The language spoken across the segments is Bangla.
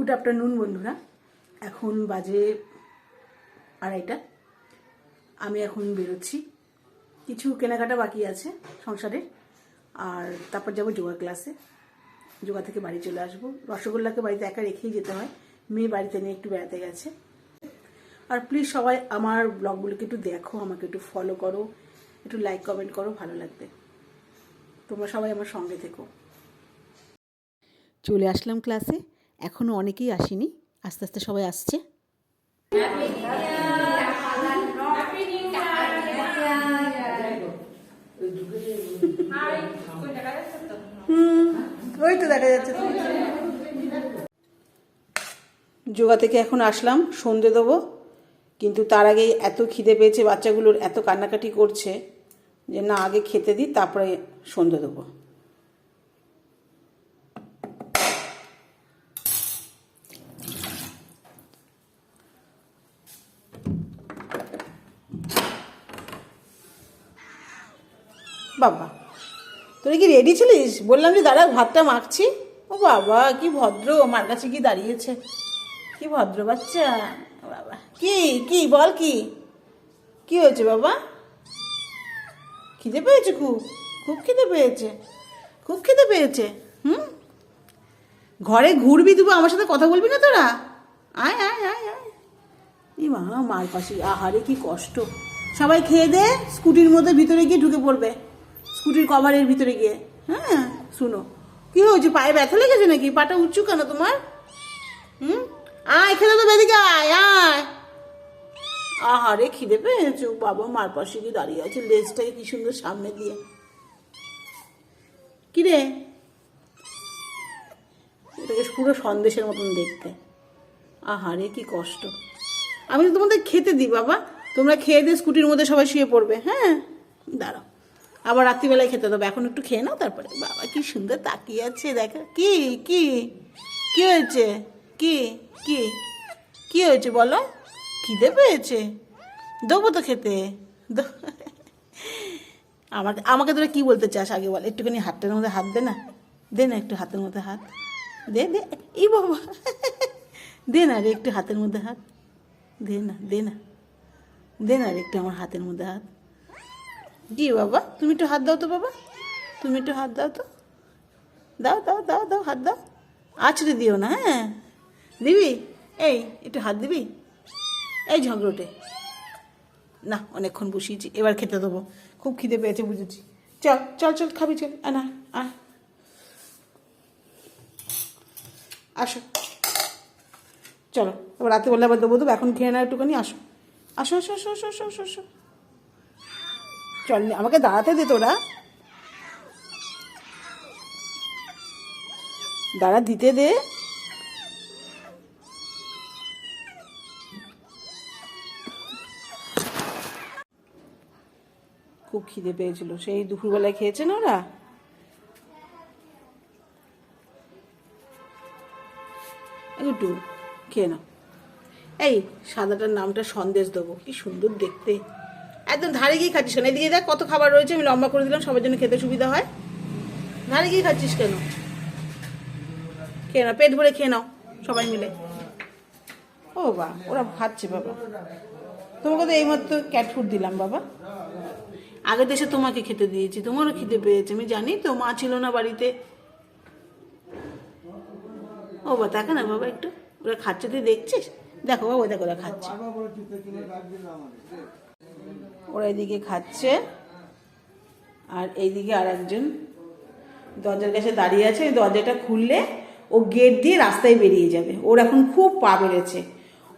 গুড আফটারনুন বন্ধুরা। এখন বাজে 2:30। আমি এখন বেরোচ্ছি, কিছু কেনাকাটা বাকি আছে সংসারের, আর তারপর যাবো যোগা ক্লাসে। যোগা থেকে বাড়ি চলে আসবো। রসগোল্লাকে বাড়িতে একা রেখেই যেতে হয়, মেয়ে বাড়িতে নিয়ে একটু বেড়াতে গেছে। আর প্লিজ সবাই আমার ব্লগগুলোকে একটু দেখো, আমাকে একটু ফলো করো, একটু লাইক কমেন্ট করো, ভালো লাগবে। তোমরা সবাই আমার সঙ্গে থেকো। চলে আসলাম ক্লাসে, এখনও অনেকেই আসেনি, আস্তে আস্তে সবাই আসছে। ওই তো দেখা যাচ্ছে। যোগা থেকে এখন আসলাম, সন্ধে দেবো, কিন্তু তার আগে এত খিদে পেয়েছে, বাচ্চাগুলোর এত কান্নাকাটি করছে যে না, আগে খেতে দিই তারপরে সন্ধে দেবো। বাবা, তোরা কি রেডি ছিলিস? বললাম যে দাঁড়া, ভাতটা মাখছি। ও বাবা, কি ভদ্র, আমার কাছে কি দাঁড়িয়েছে, কি ভদ্র বাচ্চা। বাবা, কি কি বল, কি কি হয়েছে বাবা? খিদে পেয়েছে? খুব খুব খিদে পেয়েছে, খুব খিদে পেয়েছে। ঘরে ঘুরবি, তবু আমার সাথে কথা বলবি না তোরা? আয় আয় আয় আয়। এই মা, মার পাশে, আহারে কি কষ্ট। সবাই খেয়ে দে, স্কুটির মধ্যে ভিতরে গিয়ে ঢুকে পড়বে, স্কুটির কভারের ভিতরে গিয়ে। হ্যাঁ, শুনো, কি হয়েছে? পায়ে ব্যথা লেগেছে নাকি? পাটা উঁচু কেন তোমার? আয় খেলে তো, বেদিকে আয় আয়। আহারে খিদে পেয়েছে। বাবা মার পাশে গিয়ে দাঁড়িয়ে আছে, লেজটাকে কি সুন্দর সামনে দিয়ে। কিরে, এটাকে পুরো সন্দেশের মতন দেখতে। আহারে কি কষ্ট। আমি তো তোমাদের খেতে দিই বাবা, তোমরা খেয়ে দিয়ে স্কুটির মধ্যে সবাই শুয়ে পড়বে। হ্যাঁ, দাঁড়াও, আবার রাত্রিবেলায় খেতে দেবো। এখন একটু খেয়ে নাও তারপরে। বাবা কি সুন্দর তাকিয়ে আছে, দেখো। কি কি কি হয়েছে? কি কি কি হয়েছে বলো? খিদে পেয়েছে? দেবো তো খেতে। আমাকে আমাকে তোরা কি বলতে চাস আগে বল। একটুখানি হাতটার মধ্যে হাত দে না, দে না একটু হাতের মধ্যে হাত দে দে। এই বাবা, দে না রে একটু হাতের মধ্যে হাত, দে না দে না দে না রে একটু আমার হাতের মধ্যে হাত। কি বাবা, তুমি একটু হাত দাও তো বাবা, তুমি একটু হাত দাও তো, দাও দাও দাও দাও, হাত দাও। আছড়ে দিও না, হ্যাঁ দিবি? এই একটু হাত দিবি? এই ঝগড়টে না, অনেকক্ষণ বসিয়েছি, এবার খেতে দেবো। খুব খিদে পেয়েছে বুঝেছি। চল চল চল, খাবি চল, না আয়, আসো চলো। এবার রাত্রিবেলা আবার দেবো দেবো, এখন খেয়ে না একটুখানি। আসো আসো আসো আসো আসো আসো আসো আসো। চল, আমাকে দাঁড়াতে দে তোরা, দাঁড়া দিতে দে। খুব খিদে পেয়েছিল, সেই দুপুরবেলায় খেয়েছে না ওরা। একটু খেয়ে নাও। এই সাদাটার নামটা সন্দেশ দেবো, কি সুন্দর দেখতে। একদম ধারে গিয়ে খাচ্ছিস কেন? এদিকে দেখ কত খাবার রয়েছে, আমি লম্বা করে দিলাম, সবার জন্য খেতে সুবিধা হয়। ধারে গিয়ে খাচ্ছিস কেন? খেয়ে নাও, পেট ভরে খেয়ে নাও সবাই মিলে। ও বা, ওরা খাচ্ছে বাবা। তোমাকে তো এইমাত্র ক্যাট ফুড দিলাম বাবা, আগের দেশে তোমাকে খেতে দিয়েছি, তোমারও খিদে পেয়েছে আমি জানি তো, মা ছিল না বাড়িতে। ও বা, দেখা না বাবা একটু, ওরা খাচ্ছে, তুই দেখছিস? দেখো বাবা, দেখো ওরা খাচ্ছে, ওরা এদিকে খাচ্ছে, আর এইদিকে আর একজন দরজার কাছে দাঁড়িয়ে আছে। দরজাটা খুললে ও গেট দিয়ে রাস্তায় বেরিয়ে যাবে, ওর এখন খুব পা বেড়েছে।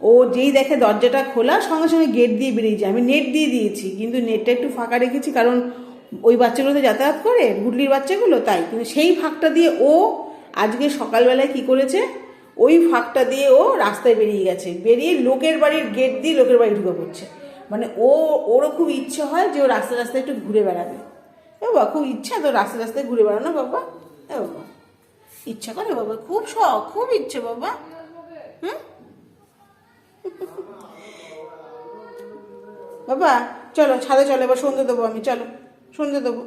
ও যেই দেখে দরজাটা খোলা, সঙ্গে সঙ্গে গেট দিয়ে বেরিয়ে যায়। আমি নেট দিয়ে দিয়েছি, কিন্তু নেটটা একটু ফাঁকা রেখেছি, কারণ ওই বাচ্চাগুলোতে যাতায়াত করে, গুডলির বাচ্চাগুলো, তাই। কিন্তু সেই ফাঁকটা দিয়ে ও আজকে সকালবেলায় কি করেছে, ওই ফাঁকটা দিয়ে ও রাস্তায় বেরিয়ে গেছে, বেরিয়ে লোকের বাড়ির গেট দিয়ে লোকের বাড়ি ঢুকে পড়ছে। মানে ওরও খুব ইচ্ছে হয় যে ও রাস্তায় রাস্তায় একটু ঘুরে বেড়াবে। এ বাবা, খুব ইচ্ছা তো রাস্তায় রাস্তায় ঘুরে বেড়ানো বাবা। এ বাবা, ইচ্ছা করে বাবা, খুব শখ, খুব ইচ্ছে বাবা। বাবা চলো ছাদে চলো, এবার সন্ধে দেবো আমি, চলো সন্ধে দেবো।